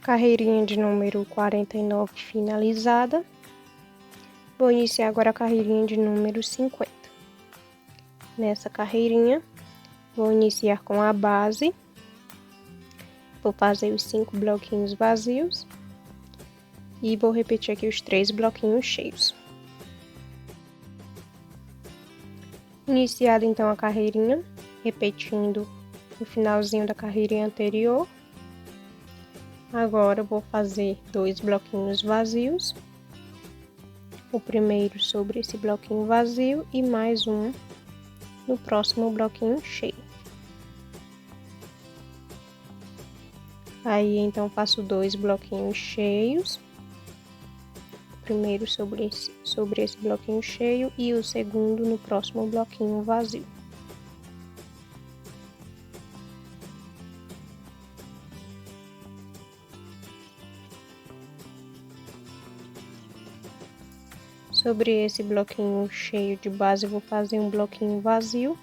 Carreirinha de número 49 finalizada. Vou iniciar agora a carreirinha de número 50. Nessa carreirinha, vou iniciar com a base. Vou fazer os 5 bloquinhos vazios. E vou repetir aqui os 3 bloquinhos cheios. Iniciada então a carreirinha, repetindo o finalzinho da carreirinha anterior. Agora eu vou fazer 2 bloquinhos vazios. O primeiro sobre esse bloquinho vazio e mais um no próximo bloquinho cheio. Aí então faço 2 bloquinhos cheios. O primeiro sobre esse bloquinho cheio e o segundo no próximo bloquinho vazio. Sobre esse bloquinho cheio de base, vou fazer um bloquinho vazio.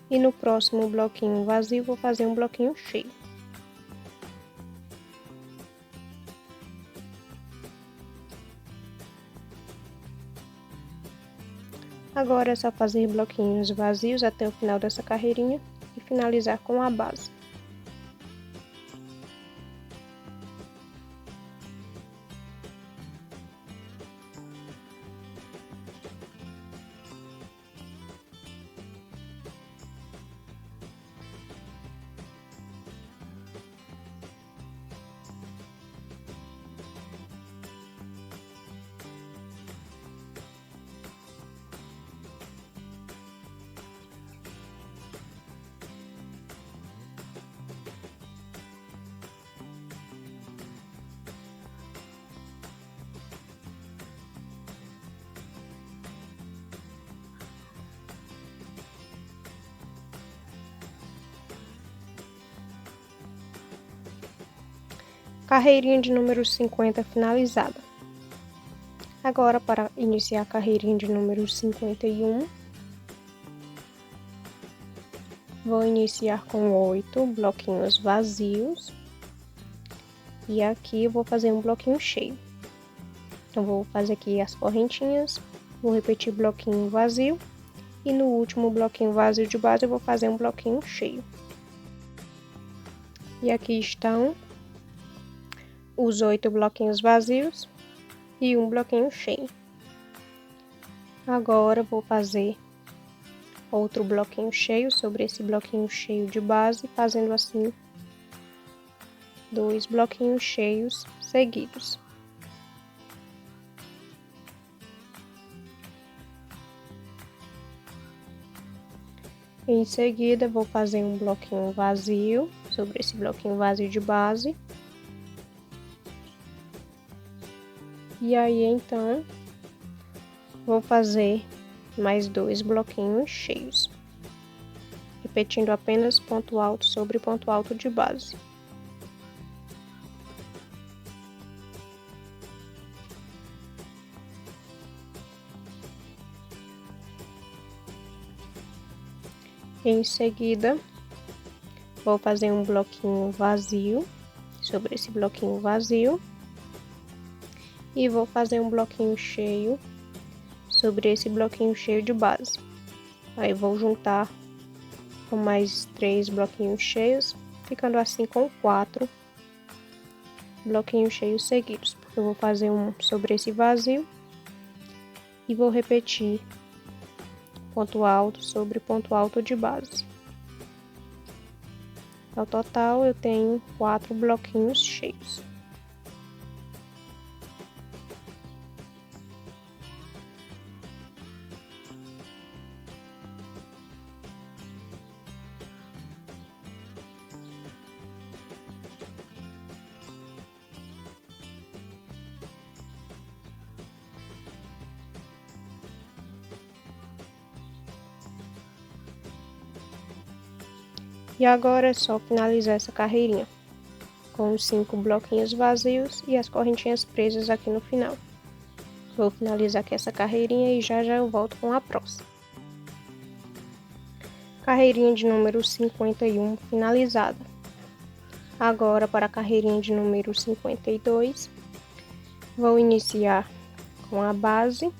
E no próximo bloquinho vazio, vou fazer um bloquinho cheio. Agora é só fazer bloquinhos vazios até o final dessa carreirinha e finalizar com a base. Carreirinha de número 50 finalizada. Agora, para iniciar a carreirinha de número 51, vou iniciar com 8 bloquinhos vazios. E aqui eu vou fazer um bloquinho cheio. Então, vou fazer aqui as correntinhas, vou repetir bloquinho vazio. E no último bloquinho vazio de base, eu vou fazer um bloquinho cheio. E aqui estão os 8 bloquinhos vazios e um bloquinho cheio. Agora vou fazer outro bloquinho cheio sobre esse bloquinho cheio de base, fazendo assim 2 bloquinhos cheios seguidos. Em seguida, vou fazer um bloquinho vazio sobre esse bloquinho vazio de base. E aí, então, vou fazer mais 2 bloquinhos cheios, repetindo apenas ponto alto sobre ponto alto de base. Em seguida, vou fazer um bloquinho vazio sobre esse bloquinho vazio. E vou fazer um bloquinho cheio sobre esse bloquinho cheio de base. Aí vou juntar com mais 3 bloquinhos cheios, ficando assim com 4 bloquinhos cheios seguidos. Porque eu vou fazer um sobre esse vazio e vou repetir ponto alto sobre ponto alto de base. Ao total, eu tenho 4 bloquinhos cheios. E agora é só finalizar essa carreirinha com os 5 bloquinhos vazios e as correntinhas presas aqui no final. Vou finalizar aqui essa carreirinha e já eu volto com a próxima. Carreirinha de número 51 finalizada. Agora, para a carreirinha de número 52, vou iniciar com a base,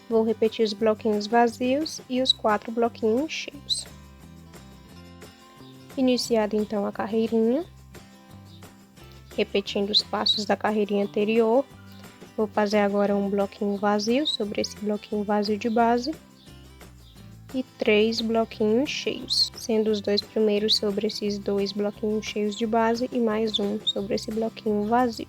vou repetir os bloquinhos vazios e os 4 bloquinhos cheios. Iniciada então a carreirinha, repetindo os passos da carreirinha anterior, vou fazer agora um bloquinho vazio sobre esse bloquinho vazio de base e 3 bloquinhos cheios, sendo os 2 primeiros sobre esses 2 bloquinhos cheios de base e mais um sobre esse bloquinho vazio.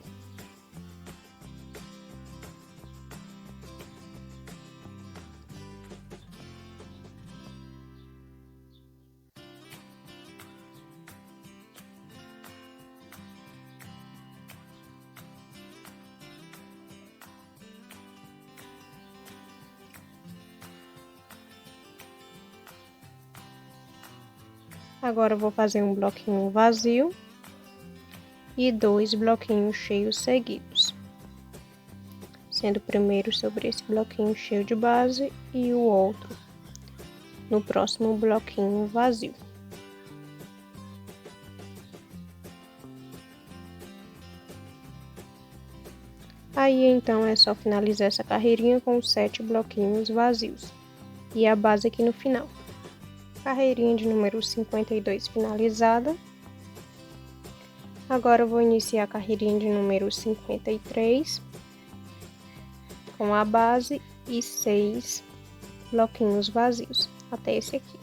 Agora eu vou fazer um bloquinho vazio e 2 bloquinhos cheios seguidos, sendo o primeiro sobre esse bloquinho cheio de base e o outro no próximo bloquinho vazio. Aí então é só finalizar essa carreirinha com 7 bloquinhos vazios e a base aqui no final. Carreirinha de número 52 finalizada. Agora eu vou iniciar a carreirinha de número 53 com a base e 6 bloquinhos vazios, até esse aqui.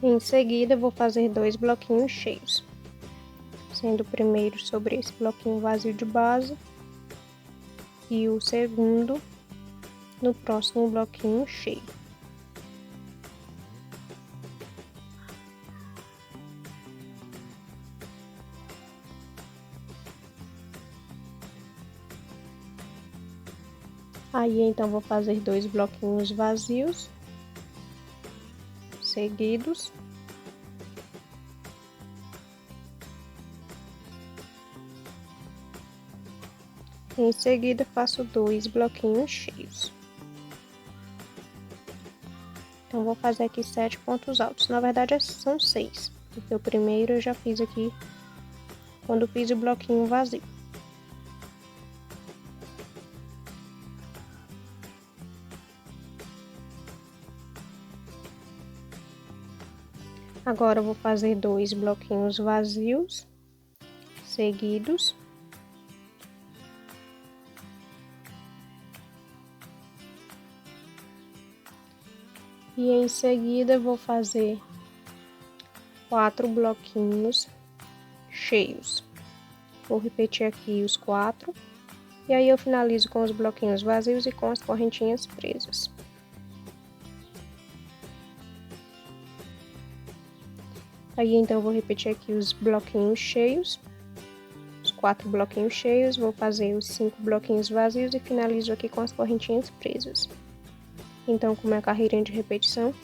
Em seguida, vou fazer 2 bloquinhos cheios, sendo o primeiro sobre esse bloquinho vazio de base e o segundo no próximo bloquinho cheio. Aí então vou fazer 2 bloquinhos vazios seguidos. Em seguida, faço 2 bloquinhos cheios. Então, vou fazer aqui 7 pontos altos. Na verdade, são 6, porque o primeiro eu já fiz aqui quando fiz o bloquinho vazio. Agora, eu vou fazer 2 bloquinhos vazios seguidos. E em seguida, vou fazer 4 bloquinhos cheios. Vou repetir aqui os 4. E aí, eu finalizo com os bloquinhos vazios e com as correntinhas presas. Aí, então, eu vou repetir aqui os bloquinhos cheios. Os 4 bloquinhos cheios. Vou fazer os 5 bloquinhos vazios e finalizo aqui com as correntinhas presas. Então, como é a carreirinha de repetição,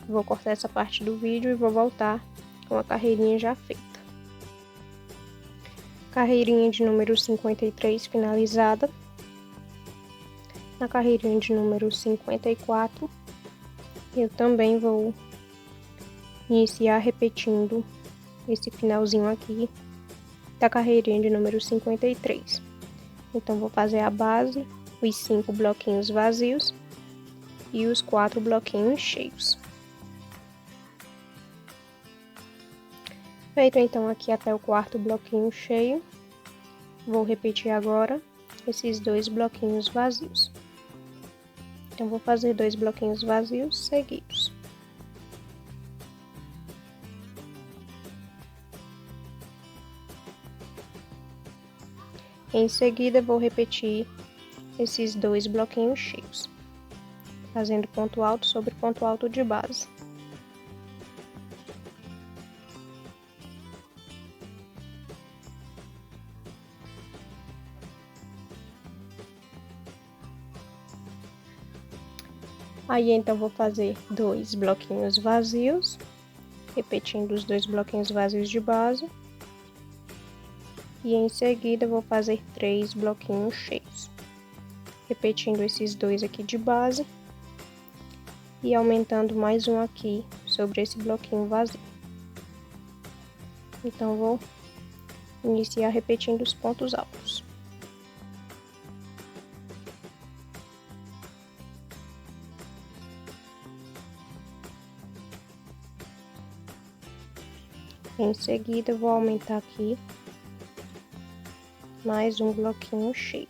vou cortar essa parte do vídeo e vou voltar com a carreirinha já feita. Carreirinha de número 53 finalizada. Na carreirinha de número 54, eu também vou iniciar repetindo esse finalzinho aqui da carreirinha de número 53. Então, vou fazer a base, os 5 bloquinhos vazios e os 4 bloquinhos cheios. Feito então aqui até o 4º bloquinho cheio, vou repetir agora esses 2 bloquinhos vazios. Então, vou fazer 2 bloquinhos vazios seguidos. Em seguida, vou repetir esses 2 bloquinhos cheios, fazendo ponto alto sobre ponto alto de base. Aí, então, vou fazer 2 bloquinhos vazios, repetindo os 2 bloquinhos vazios de base. E em seguida, vou fazer 3 bloquinhos cheios, repetindo esses 2 aqui de base e aumentando mais um aqui sobre esse bloquinho vazio. Então, vou iniciar repetindo os pontos altos. Em seguida, vou aumentar aqui mais um bloquinho cheio.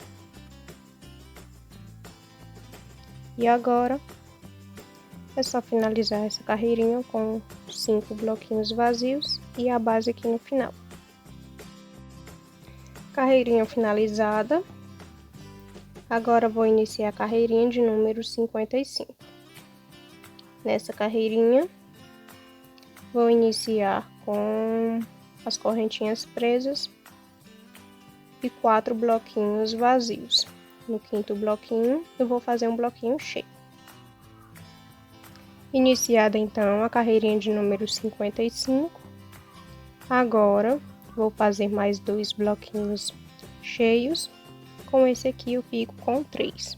E agora, é só finalizar essa carreirinha com 5 bloquinhos vazios e a base aqui no final. Carreirinha finalizada. Agora, vou iniciar a carreirinha de número 55. Nessa carreirinha, vou iniciar com as correntinhas presas e 4 bloquinhos vazios. No 5º bloquinho, eu vou fazer um bloquinho cheio. Iniciada então a carreirinha de número 55, agora vou fazer mais 2 bloquinhos cheios. Com esse aqui eu fico com 3.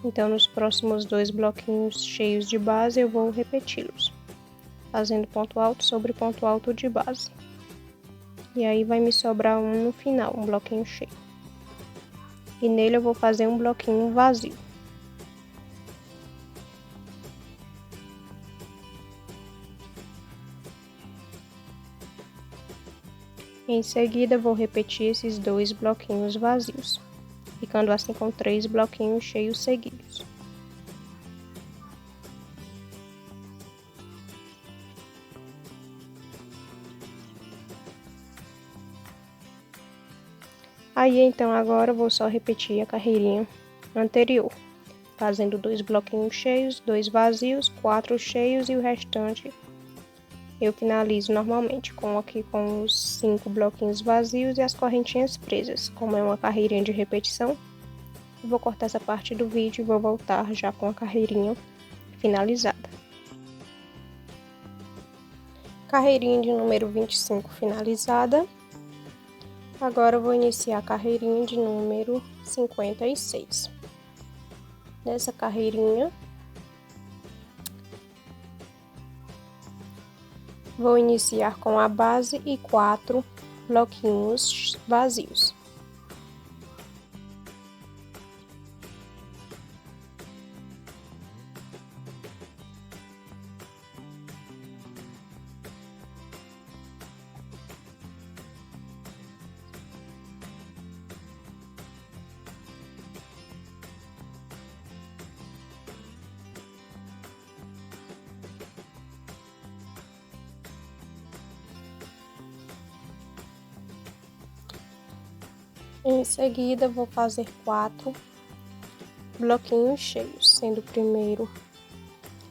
Então, nos próximos 2 bloquinhos cheios de base, eu vou repeti-los, fazendo ponto alto sobre ponto alto de base. E aí vai me sobrar um no final, um bloquinho cheio. E nele eu vou fazer um bloquinho vazio. Em seguida, vou repetir esses 2 bloquinhos vazios, ficando assim com 3 bloquinhos cheios seguidos. Aí, então, agora eu vou só repetir a carreirinha anterior, fazendo 2 bloquinhos cheios, 2 vazios, 4 cheios e o restante eu finalizo normalmente aqui com os 5 bloquinhos vazios e as correntinhas presas. Como é uma carreirinha de repetição, eu vou cortar essa parte do vídeo e vou voltar já com a carreirinha finalizada. Carreirinha de número 25 finalizada. Agora eu vou iniciar a carreirinha de número 56. Nessa carreirinha, vou iniciar com a base e 4 bloquinhos vazios. Em seguida, vou fazer 4 bloquinhos cheios, sendo o primeiro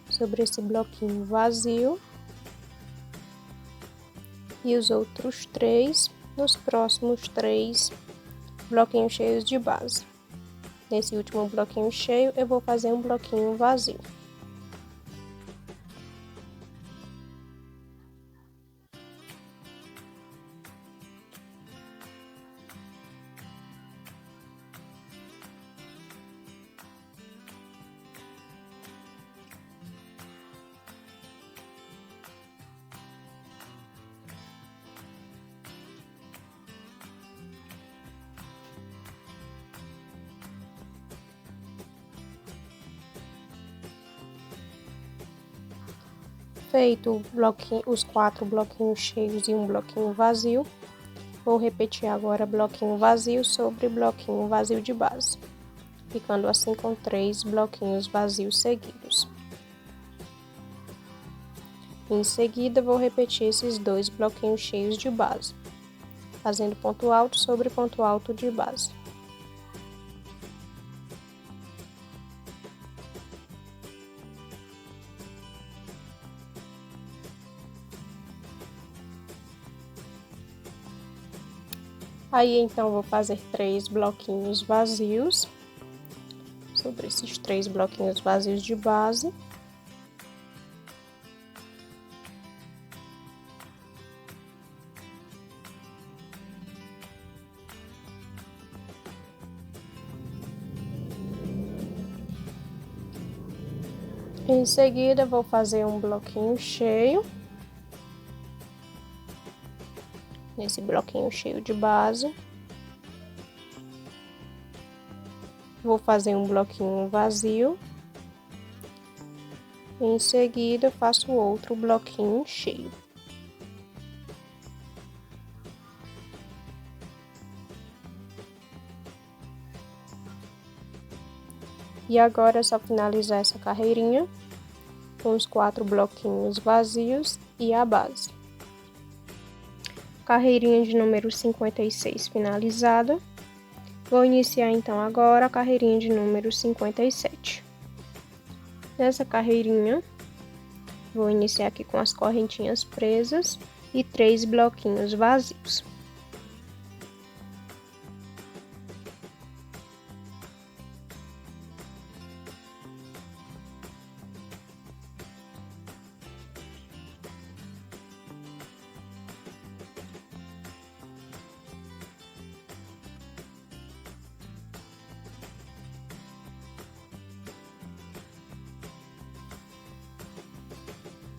sobre esse bloquinho vazio e os outros 3 nos próximos 3 bloquinhos cheios de base. Nesse último bloquinho cheio, eu vou fazer um bloquinho vazio. Feito os 4 bloquinhos cheios e um bloquinho vazio, vou repetir agora bloquinho vazio sobre bloquinho vazio de base, ficando assim com 3 bloquinhos vazios seguidos. Em seguida, vou repetir esses 2 bloquinhos cheios de base, fazendo ponto alto sobre ponto alto de base. Aí, então, vou fazer 3 bloquinhos vazios sobre esses 3 bloquinhos vazios de base. Em seguida, vou fazer um bloquinho cheio. Nesse bloquinho cheio de base. Vou fazer um bloquinho vazio. Em seguida, faço outro bloquinho cheio. E agora é só finalizar essa carreirinha com os 4 bloquinhos vazios e a base. Carreirinha de número 56 finalizada. Vou iniciar então agora a carreirinha de número 57. Nessa carreirinha, vou iniciar aqui com as correntinhas presas e 3 bloquinhos vazios.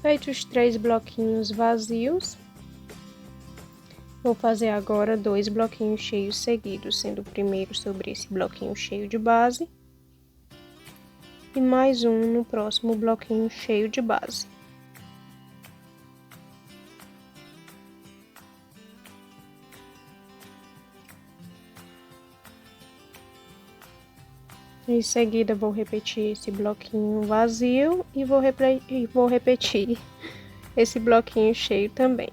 Feitos os 3 bloquinhos vazios, vou fazer agora 2 bloquinhos cheios seguidos, sendo o primeiro sobre esse bloquinho cheio de base e mais um no próximo bloquinho cheio de base. Em seguida, vou repetir esse bloquinho vazio e vou repetir esse bloquinho cheio também.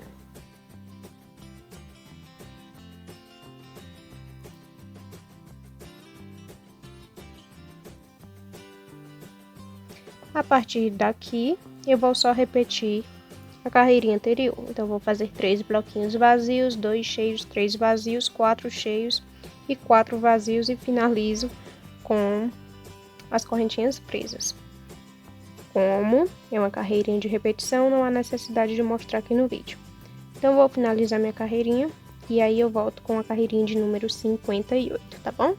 A partir daqui, eu vou só repetir a carreirinha anterior. Então, vou fazer 3 bloquinhos vazios, 2 cheios, 3 vazios, 4 cheios e 4 vazios e finalizo com as correntinhas presas. Como é uma carreirinha de repetição, não há necessidade de mostrar aqui no vídeo. Então, vou finalizar minha carreirinha e aí eu volto com a carreirinha de número 58, tá bom?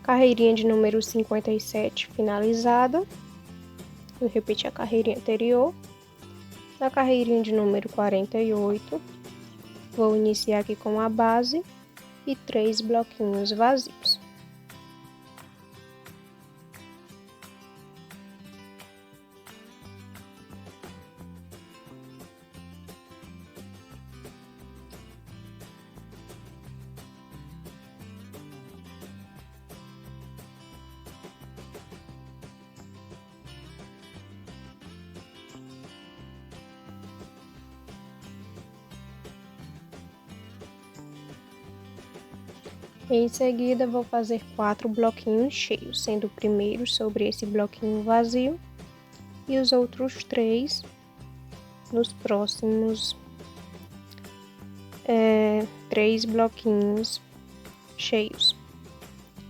Carreirinha de número 57 finalizada. Eu repeti a carreirinha anterior. Na carreirinha de número 48, vou iniciar aqui com a base e 3 bloquinhos vazios. Em seguida, vou fazer 4 bloquinhos cheios, sendo o primeiro sobre esse bloquinho vazio e os outros 3 nos próximos 3 bloquinhos cheios.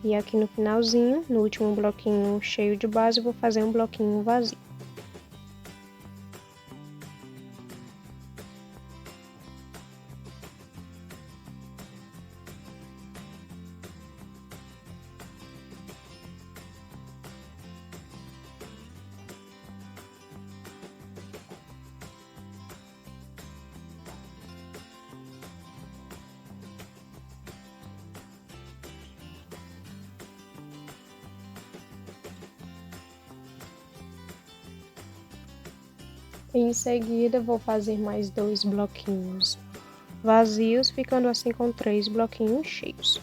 E aqui no finalzinho, no último bloquinho cheio de base, vou fazer um bloquinho vazio. Em seguida, vou fazer mais 2 bloquinhos vazios, ficando assim com 3 bloquinhos cheios.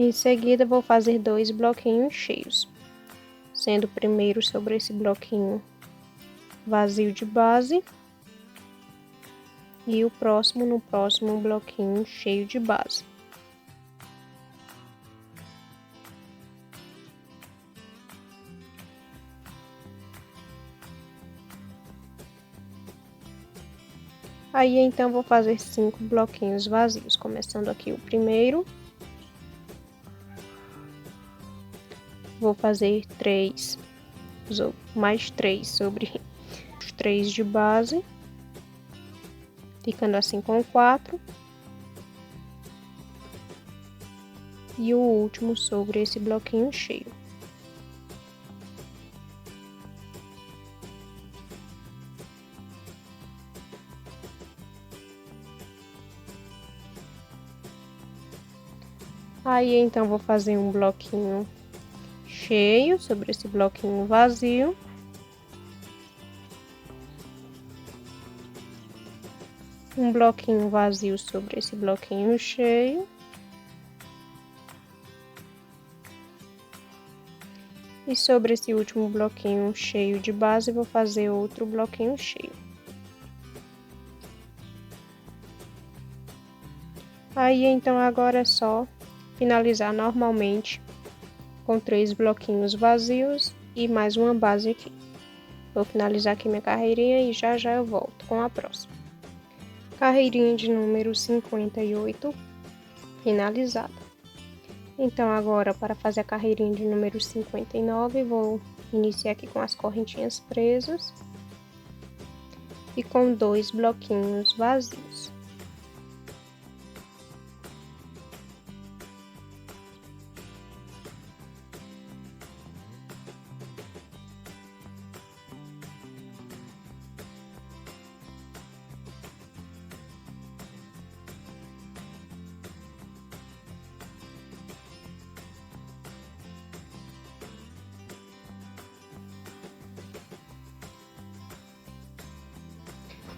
Em seguida, vou fazer 2 bloquinhos cheios, sendo o primeiro sobre esse bloquinho vazio de base e o próximo no próximo bloquinho cheio de base. Aí então vou fazer 5 bloquinhos vazios, começando aqui o primeiro. Vou fazer 3, mais 3 sobre os 3 de base, ficando assim com 4. E o último sobre esse bloquinho cheio. Aí então vou fazer um bloquinho cheio sobre esse bloquinho vazio. Um bloquinho vazio sobre esse bloquinho cheio. E sobre esse último bloquinho cheio de base, vou fazer outro bloquinho cheio. Aí então agora é só finalizar normalmente com 3 bloquinhos vazios e mais uma base aqui. Vou finalizar aqui minha carreirinha e já eu volto com a próxima. Carreirinha de número 58 finalizada. Então agora, para fazer a carreirinha de número 59, vou iniciar aqui com as correntinhas presas e com 2 bloquinhos vazios.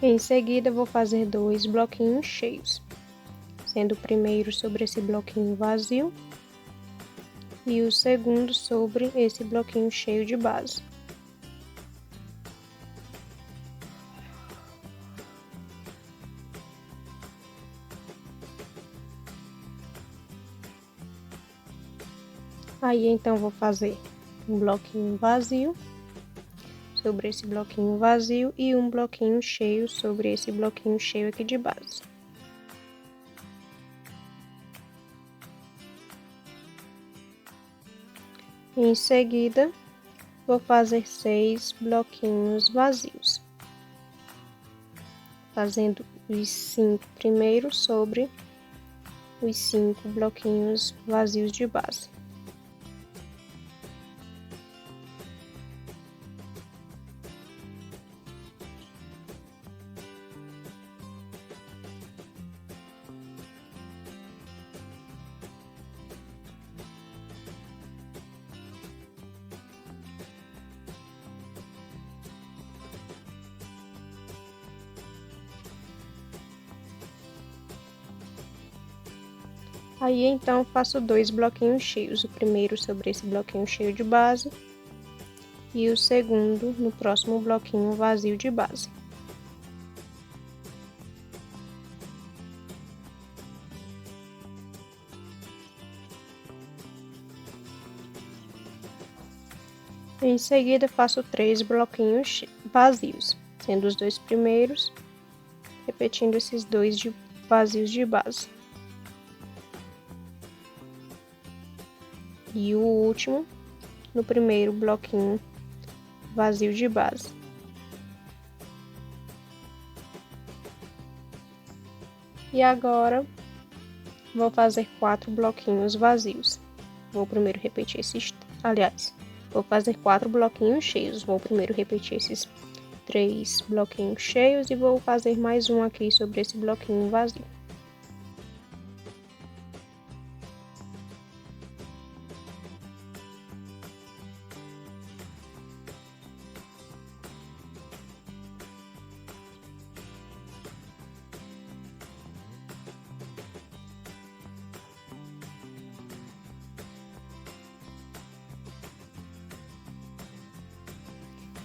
Em seguida, vou fazer 2 bloquinhos cheios, sendo o primeiro sobre esse bloquinho vazio e o segundo sobre esse bloquinho cheio de base. Aí então vou fazer um bloquinho vazio sobre esse bloquinho vazio e um bloquinho cheio sobre esse bloquinho cheio aqui de base. Em seguida, vou fazer 6 bloquinhos vazios, fazendo os 5 primeiros sobre os 5 bloquinhos vazios de base. Aí então faço 2 bloquinhos cheios, o primeiro sobre esse bloquinho cheio de base e o segundo no próximo bloquinho vazio de base. Em seguida faço 3 bloquinhos vazios, sendo os 2 primeiros repetindo esses 2 vazios de base. E o último no primeiro bloquinho vazio de base. E agora vou fazer 4 bloquinhos vazios. Vou primeiro repetir vou fazer 4 bloquinhos cheios. Vou primeiro repetir esses 3 bloquinhos cheios e vou fazer mais um aqui sobre esse bloquinho vazio.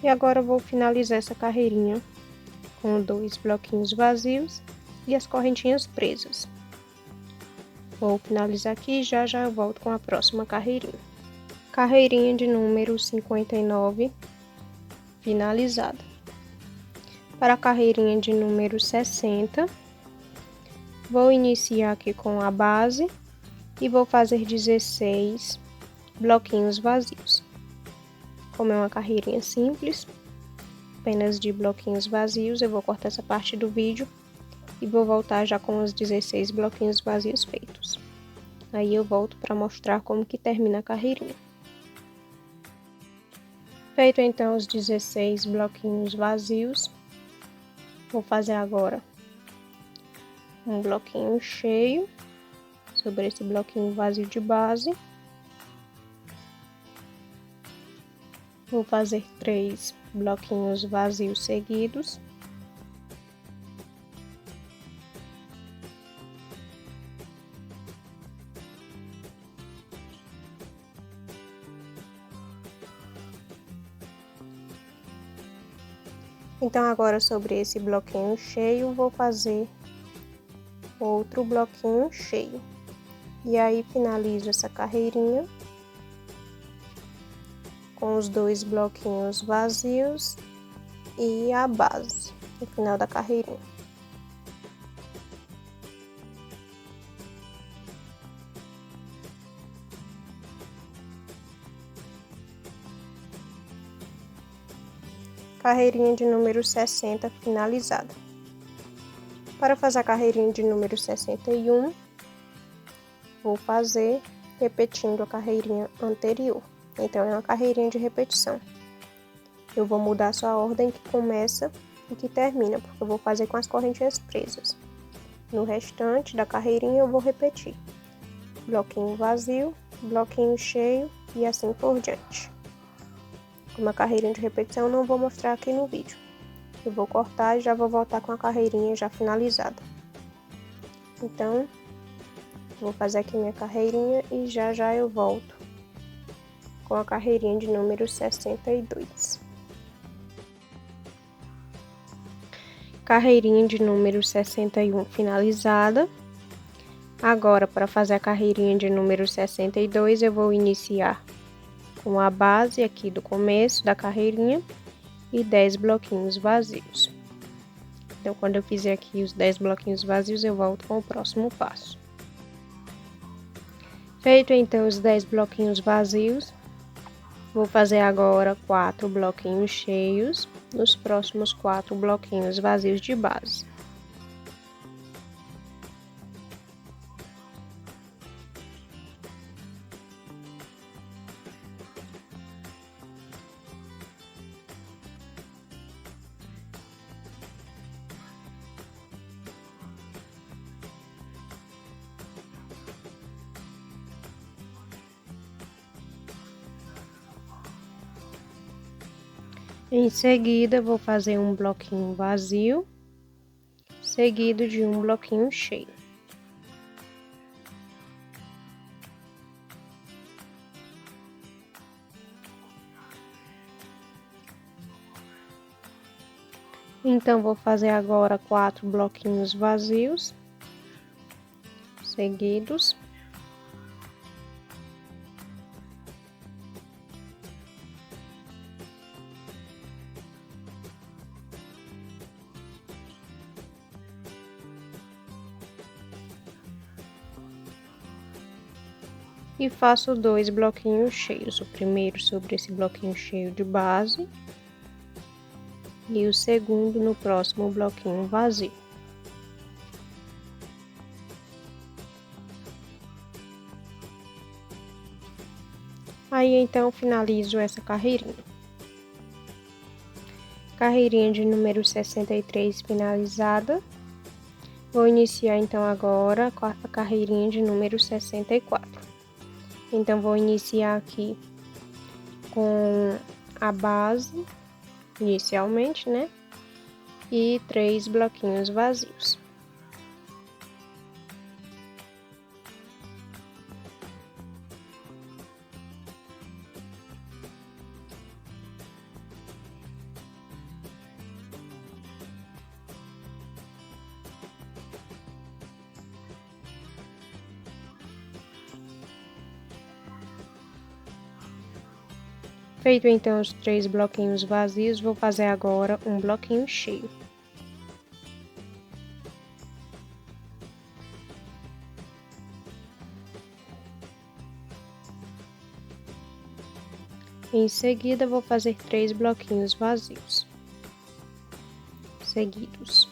E agora eu vou finalizar essa carreirinha com 2 bloquinhos vazios e as correntinhas presas. Vou finalizar aqui e já eu volto com a próxima carreirinha. Carreirinha de número 59 finalizada. Para a carreirinha de número 60, vou iniciar aqui com a base e vou fazer 16 bloquinhos vazios. Como é uma carreirinha simples, apenas de bloquinhos vazios, eu vou cortar essa parte do vídeo e vou voltar já com os 16 bloquinhos vazios feitos. Aí eu volto para mostrar como que termina a carreirinha. Feito então os 16 bloquinhos vazios, vou fazer agora um bloquinho cheio sobre esse bloquinho vazio de base. Vou fazer 3 bloquinhos vazios seguidos. Então, agora sobre esse bloquinho cheio, vou fazer outro bloquinho cheio. E aí, finalizo essa carreirinha com os 2 bloquinhos vazios e a base no final da carreirinha. Carreirinha de número 60 finalizada. Para fazer a carreirinha de número 61, vou fazer repetindo a carreirinha anterior. Então, é uma carreirinha de repetição. Eu vou mudar só a ordem que começa e que termina, porque eu vou fazer com as correntinhas presas. No restante da carreirinha, eu vou repetir bloquinho vazio, bloquinho cheio e assim por diante. Uma carreirinha de repetição eu não vou mostrar aqui no vídeo. Eu vou cortar e já vou voltar com a carreirinha já finalizada. Então, vou fazer aqui minha carreirinha e já eu volto com a carreirinha de número 62. Carreirinha de número 61 finalizada. Agora, para fazer a carreirinha de número 62, eu vou iniciar com a base aqui do começo da carreirinha e 10 bloquinhos vazios. Então, quando eu fizer aqui os 10 bloquinhos vazios, eu volto com o próximo passo. Feito então os 10 bloquinhos vazios, vou fazer agora 4 bloquinhos cheios nos próximos 4 bloquinhos vazios de base. Em seguida, vou fazer um bloquinho vazio, seguido de um bloquinho cheio. Então, vou fazer agora 4 bloquinhos vazios, seguidos. E faço 2 bloquinhos cheios, o primeiro sobre esse bloquinho cheio de base e o segundo no próximo bloquinho vazio. Aí então finalizo essa carreirinha. Carreirinha de número 63 finalizada. Vou iniciar então agora com a carreirinha de número 64. Então, vou iniciar aqui com a base, inicialmente, né? E 3 bloquinhos vazios. Feito então os 3 bloquinhos vazios, vou fazer agora um bloquinho cheio. Em seguida, vou fazer 3 bloquinhos vazios seguidos.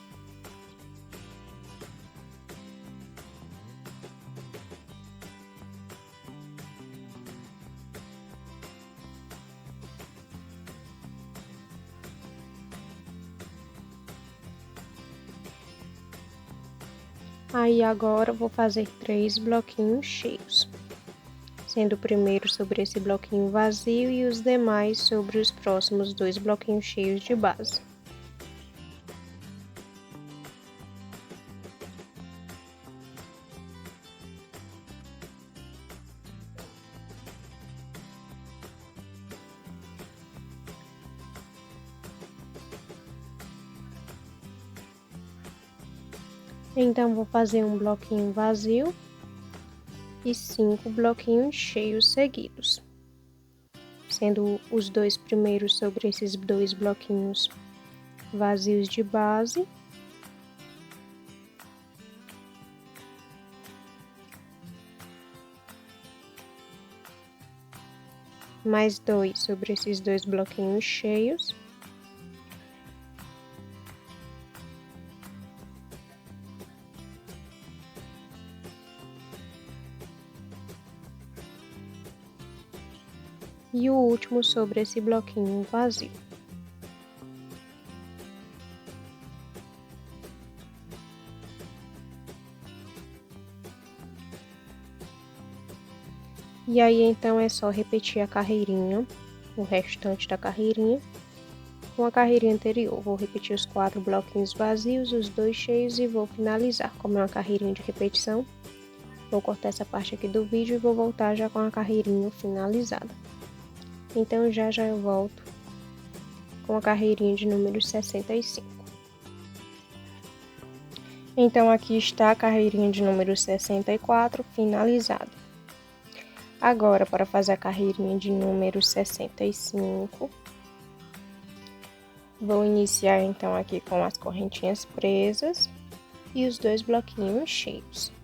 Aí agora vou fazer 3 bloquinhos cheios, sendo o primeiro sobre esse bloquinho vazio e os demais sobre os próximos 2 bloquinhos cheios de base. Então, vou fazer um bloquinho vazio e 5 bloquinhos cheios seguidos, sendo os 2 primeiros sobre esses 2 bloquinhos vazios de base. Mais 2 sobre esses 2 bloquinhos cheios. E o último sobre esse bloquinho vazio. E aí, então, é só repetir a carreirinha, o restante da carreirinha, com a carreirinha anterior. Vou repetir os 4 bloquinhos vazios, os 2 cheios e vou finalizar. Como é uma carreirinha de repetição, vou cortar essa parte aqui do vídeo e vou voltar já com a carreirinha finalizada. Então, já eu volto com a carreirinha de número 65. Então, aqui está a carreirinha de número 64 finalizada. Agora, para fazer a carreirinha de número 65, vou iniciar então aqui com as correntinhas presas e os 2 bloquinhos cheios.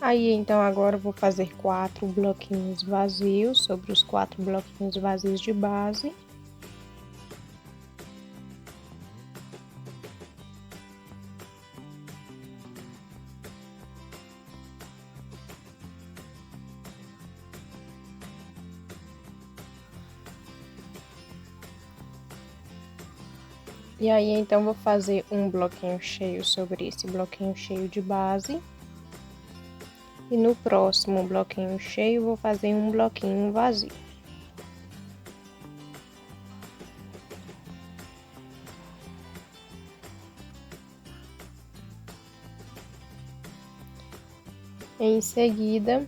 Aí, então, agora eu vou fazer 4 bloquinhos vazios sobre os 4 bloquinhos vazios de base. E aí, então, vou fazer um bloquinho cheio sobre esse bloquinho cheio de base. E no próximo bloquinho cheio, vou fazer um bloquinho vazio. Em seguida,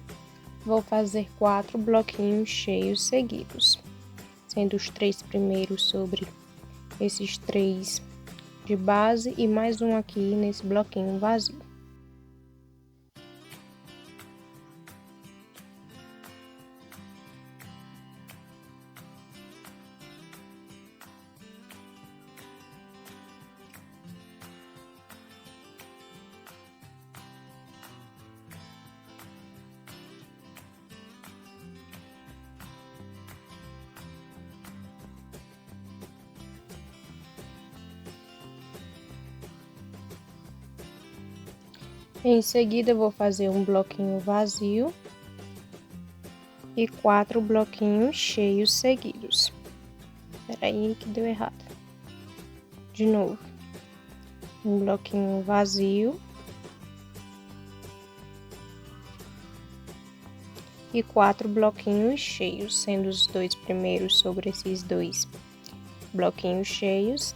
vou fazer 4 bloquinhos cheios seguidos, sendo os 3 primeiros sobre esses 3 de base e mais um aqui nesse bloquinho vazio. Em seguida, eu vou fazer um bloquinho vazio e 4 bloquinhos cheios seguidos. Espera aí que deu errado. De novo. Um bloquinho vazio e 4 bloquinhos cheios, sendo os 2 primeiros sobre esses 2 bloquinhos cheios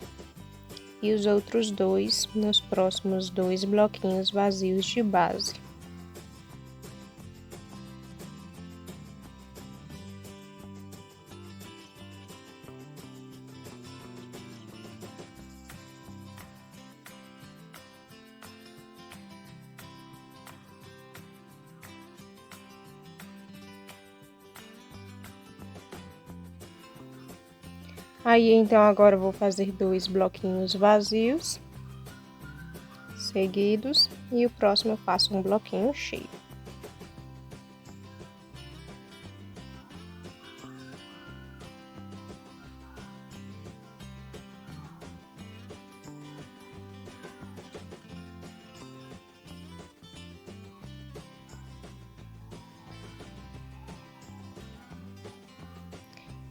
e os outros 2 nos próximos 2 bloquinhos vazios de base. Aí, então, agora eu vou fazer 2 bloquinhos vazios seguidos e o próximo eu faço um bloquinho cheio.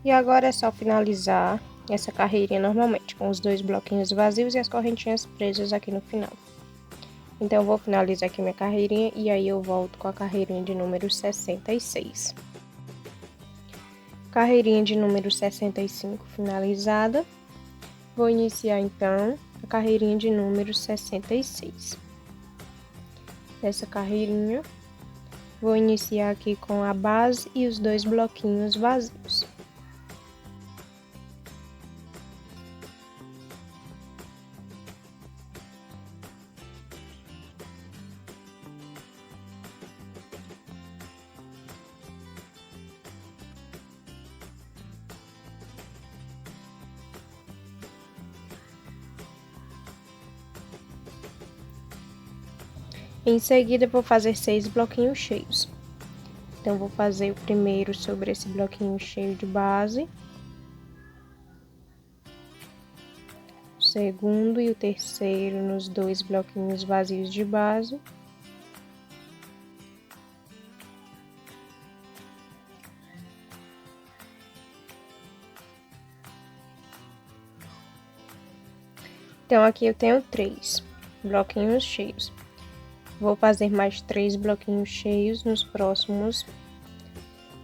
E agora é só finalizar essa carreirinha normalmente, com os 2 bloquinhos vazios e as correntinhas presas aqui no final. Então, eu vou finalizar aqui minha carreirinha e aí eu volto com a carreirinha de número 66. Carreirinha de número 65 finalizada. Vou iniciar, então, a carreirinha de número 66. Nessa carreirinha, vou iniciar aqui com a base e os 2 bloquinhos vazios. Em seguida, vou fazer 6 bloquinhos cheios. Então, vou fazer o primeiro sobre esse bloquinho cheio de base. O segundo e o terceiro nos 2 bloquinhos vazios de base. Então, aqui eu tenho 3 bloquinhos cheios. Vou fazer mais 3 bloquinhos cheios nos próximos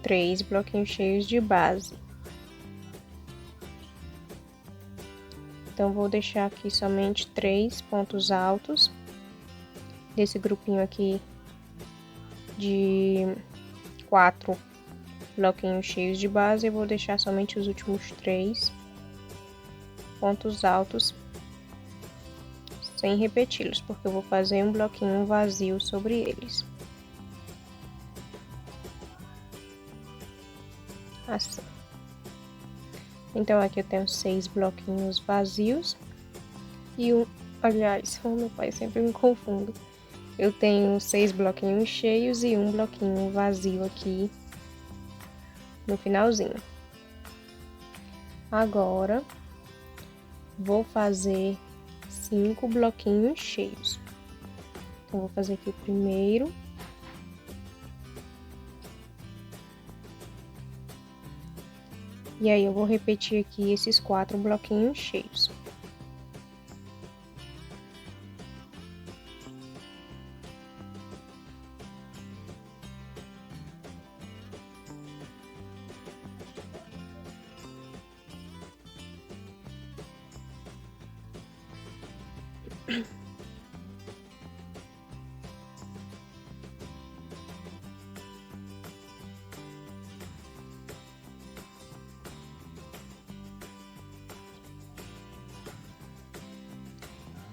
3 bloquinhos cheios de base. Então, vou deixar aqui somente 3 pontos altos desse grupinho aqui de 4 bloquinhos cheios de base. Eu vou deixar somente os últimos 3 pontos altos sem repeti-los, porque eu vou fazer um bloquinho vazio sobre eles. Assim. Então, aqui eu tenho 6 bloquinhos vazios e aliás, meu pai, sempre me confundo. Eu tenho 6 bloquinhos cheios e um bloquinho vazio aqui no finalzinho. Agora, vou fazer 5 bloquinhos cheios. Então, vou fazer aqui o primeiro. E aí, eu vou repetir aqui esses 4 bloquinhos cheios.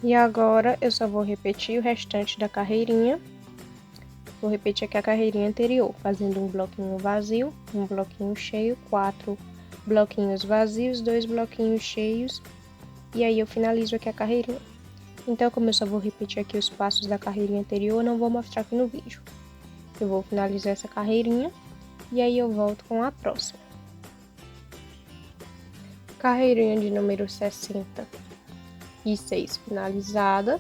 E agora, eu só vou repetir o restante da carreirinha. Vou repetir aqui a carreirinha anterior, fazendo um bloquinho vazio, um bloquinho cheio, 4 bloquinhos vazios, 2 bloquinhos cheios. E aí, eu finalizo aqui a carreirinha. Então, como eu só vou repetir aqui os passos da carreirinha anterior, eu não vou mostrar aqui no vídeo. Eu vou finalizar essa carreirinha e aí eu volto com a próxima. Carreirinha de número 66 finalizada.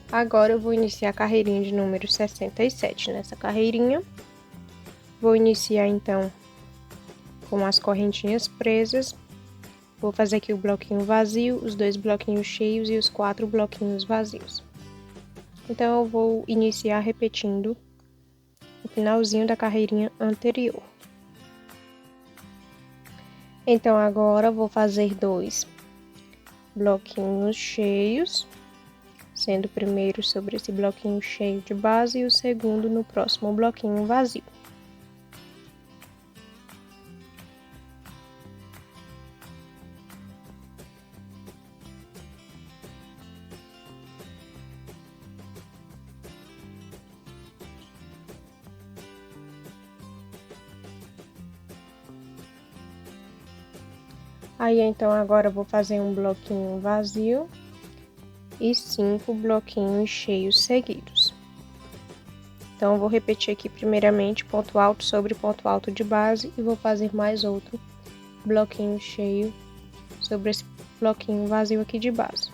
Agora eu vou iniciar a carreirinha de número 67. Nessa carreirinha, vou iniciar então com as correntinhas presas. Vou fazer aqui o bloquinho vazio, os 2 bloquinhos cheios e os 4 bloquinhos vazios. Então, eu vou iniciar repetindo o finalzinho da carreirinha anterior. Então, agora vou fazer 2 bloquinhos cheios, sendo o primeiro sobre esse bloquinho cheio de base e o segundo no próximo bloquinho vazio. Aí, então, agora eu vou fazer um bloquinho vazio e 5 bloquinhos cheios seguidos. Então, eu vou repetir aqui primeiramente ponto alto sobre ponto alto de base e vou fazer mais outro bloquinho cheio sobre esse bloquinho vazio aqui de base.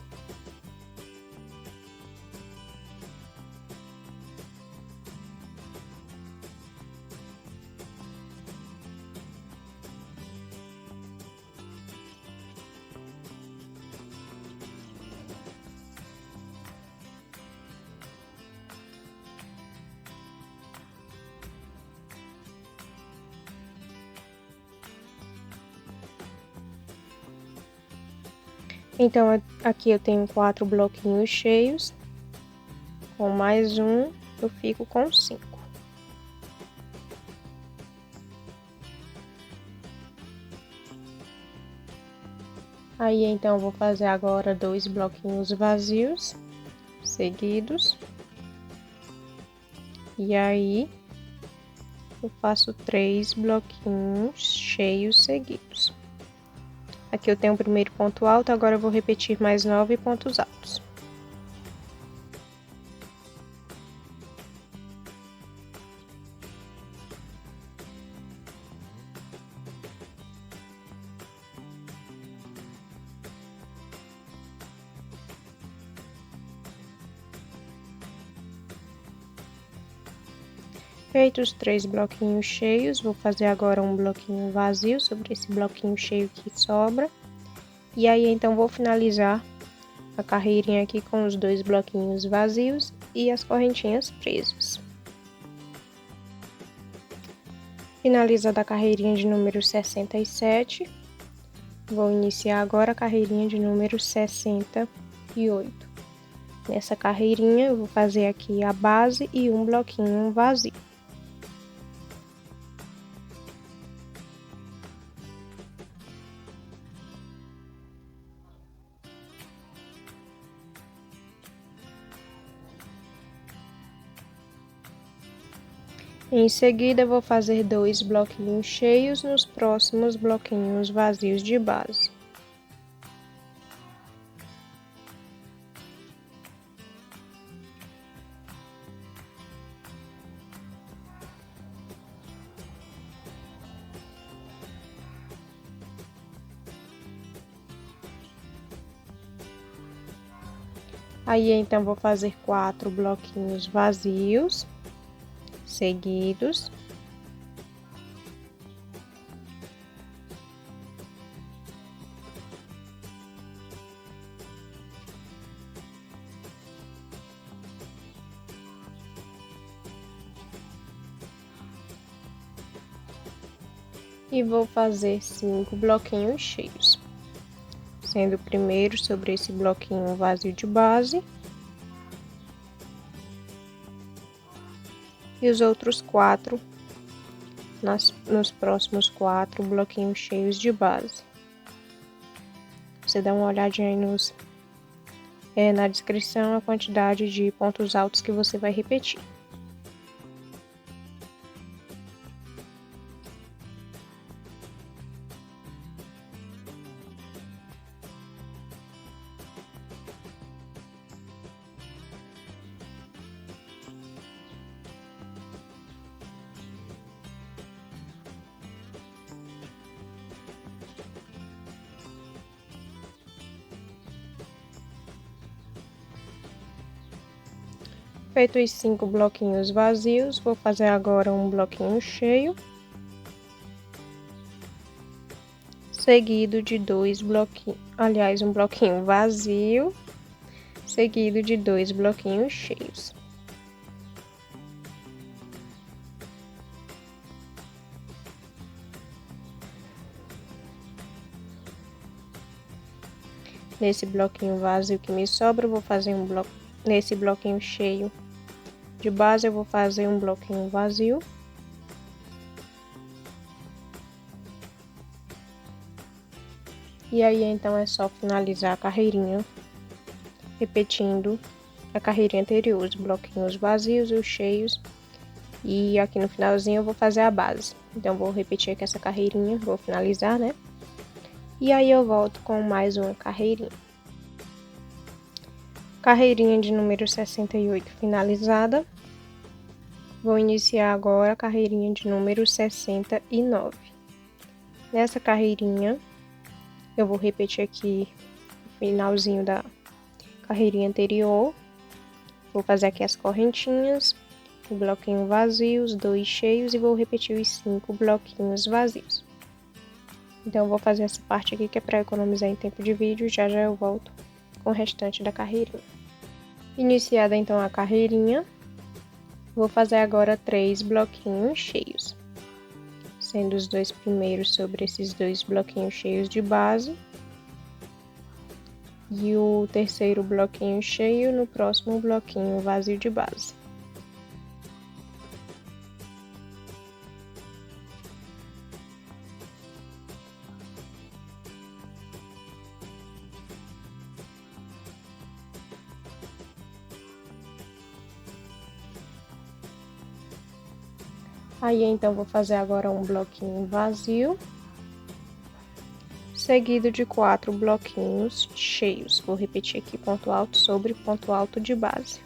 Então, aqui eu tenho 4 bloquinhos cheios, com mais um, eu fico com 5. Aí, então, eu vou fazer agora 2 bloquinhos vazios, seguidos. E aí, eu faço 3 bloquinhos cheios seguidos. Aqui eu tenho o primeiro ponto alto, agora eu vou repetir mais 9 pontos altos. Feitos os 3 bloquinhos cheios, vou fazer agora um bloquinho vazio sobre esse bloquinho cheio que sobra. E aí, então, vou finalizar a carreirinha aqui com os 2 bloquinhos vazios e as correntinhas presas. Finalizada a carreirinha de número 67, vou iniciar agora a carreirinha de número 68. Nessa carreirinha, eu vou fazer aqui a base e um bloquinho vazio. Em seguida, vou fazer 2 bloquinhos cheios nos próximos bloquinhos vazios de base. Aí, então, vou fazer 4 bloquinhos vazios, seguidos. E vou fazer 5 bloquinhos cheios, sendo o primeiro sobre esse bloquinho vazio de base e os outros 4 nos próximos 4 bloquinhos cheios de base. Você dá uma olhadinha aí na descrição a quantidade de pontos altos que você vai repetir. Feito os 5 bloquinhos vazios, vou fazer agora um bloquinho cheio, seguido de 2 bloquinhos, aliás, um bloquinho vazio, seguido de 2 bloquinhos cheios. Nesse bloquinho vazio que me sobra, eu vou fazer um bloco. Nesse bloquinho cheio de base, eu vou fazer um bloquinho vazio. E aí, então, é só finalizar a carreirinha, repetindo a carreirinha anterior, os bloquinhos vazios e os cheios. E aqui no finalzinho eu vou fazer a base. Então, vou repetir aqui essa carreirinha, vou finalizar, né? E aí, eu volto com mais uma carreirinha. Carreirinha de número 68 finalizada. Vou iniciar agora a carreirinha de número 69. Nessa carreirinha, eu vou repetir aqui o finalzinho da carreirinha anterior. Vou fazer aqui as correntinhas, o bloquinho vazio, os 2 cheios e vou repetir os 5 bloquinhos vazios. Então, eu vou fazer essa parte aqui que é para economizar em tempo de vídeo, já eu volto com o restante da carreirinha. Iniciada então a carreirinha, vou fazer agora 3 bloquinhos cheios, sendo os 2 primeiros sobre esses 2 bloquinhos cheios de base e o terceiro bloquinho cheio no próximo bloquinho vazio de base. Aí, então, vou fazer agora um bloquinho vazio, seguido de 4 bloquinhos cheios. Vou repetir aqui ponto alto sobre ponto alto de base.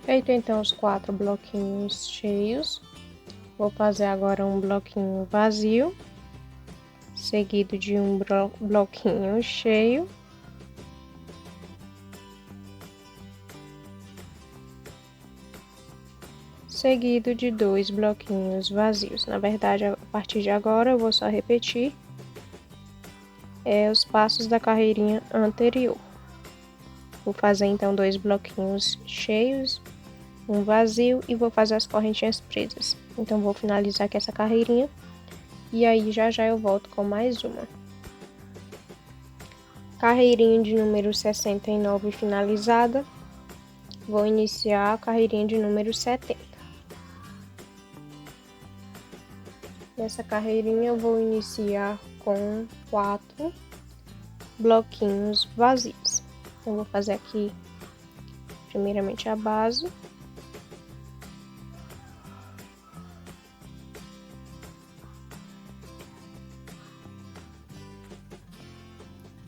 Feito então os 4 bloquinhos cheios, vou fazer agora um bloquinho vazio, seguido de um bloquinho cheio. Seguido de 2 bloquinhos vazios. Na verdade, a partir de agora eu vou só repetir os passos da carreirinha anterior. Vou fazer então 2 bloquinhos cheios, um vazio e vou fazer as correntinhas presas. Então, vou finalizar aqui essa carreirinha e aí já eu volto com mais uma. Carreirinha de número 69 finalizada. Vou iniciar a carreirinha de número 70. Nessa carreirinha eu vou iniciar com 4 bloquinhos vazios. Então, vou fazer aqui primeiramente a base.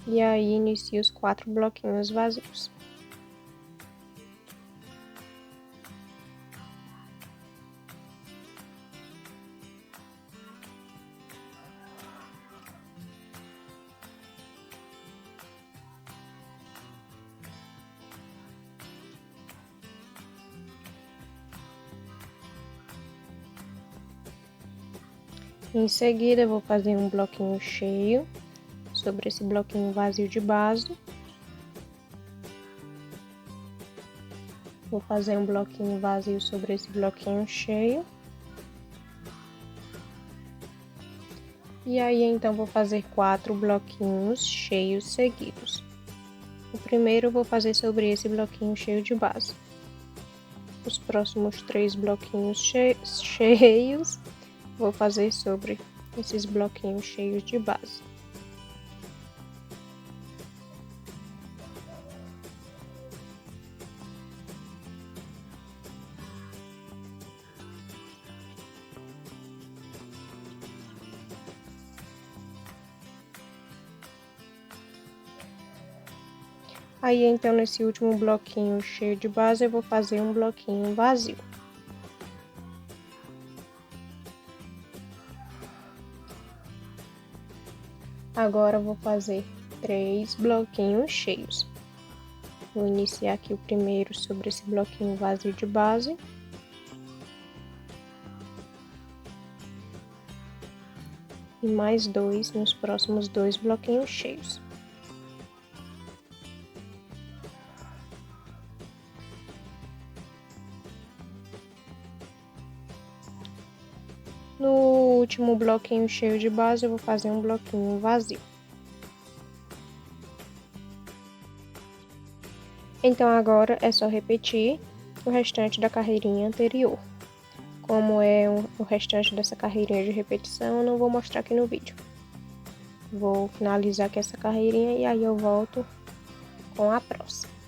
E aí, inicio os 4 bloquinhos vazios. Em seguida, eu vou fazer um bloquinho cheio sobre esse bloquinho vazio de base. Vou fazer um bloquinho vazio sobre esse bloquinho cheio. E aí, então, vou fazer 4 bloquinhos cheios seguidos. O primeiro eu vou fazer sobre esse bloquinho cheio de base. Os próximos 3 bloquinhos cheios, vou fazer sobre esses bloquinhos cheios de base. Aí, então, nesse último bloquinho cheio de base, eu vou fazer um bloquinho vazio. Agora, eu vou fazer 3 bloquinhos cheios. Vou iniciar aqui o primeiro sobre esse bloquinho vazio de base. E mais 2 nos próximos 2 bloquinhos cheios. No último bloquinho cheio de base, eu vou fazer um bloquinho vazio. Então, agora é só repetir o restante da carreirinha anterior. Como é o restante dessa carreirinha de repetição, eu não vou mostrar aqui no vídeo. Vou finalizar aqui essa carreirinha e aí eu volto com a próxima.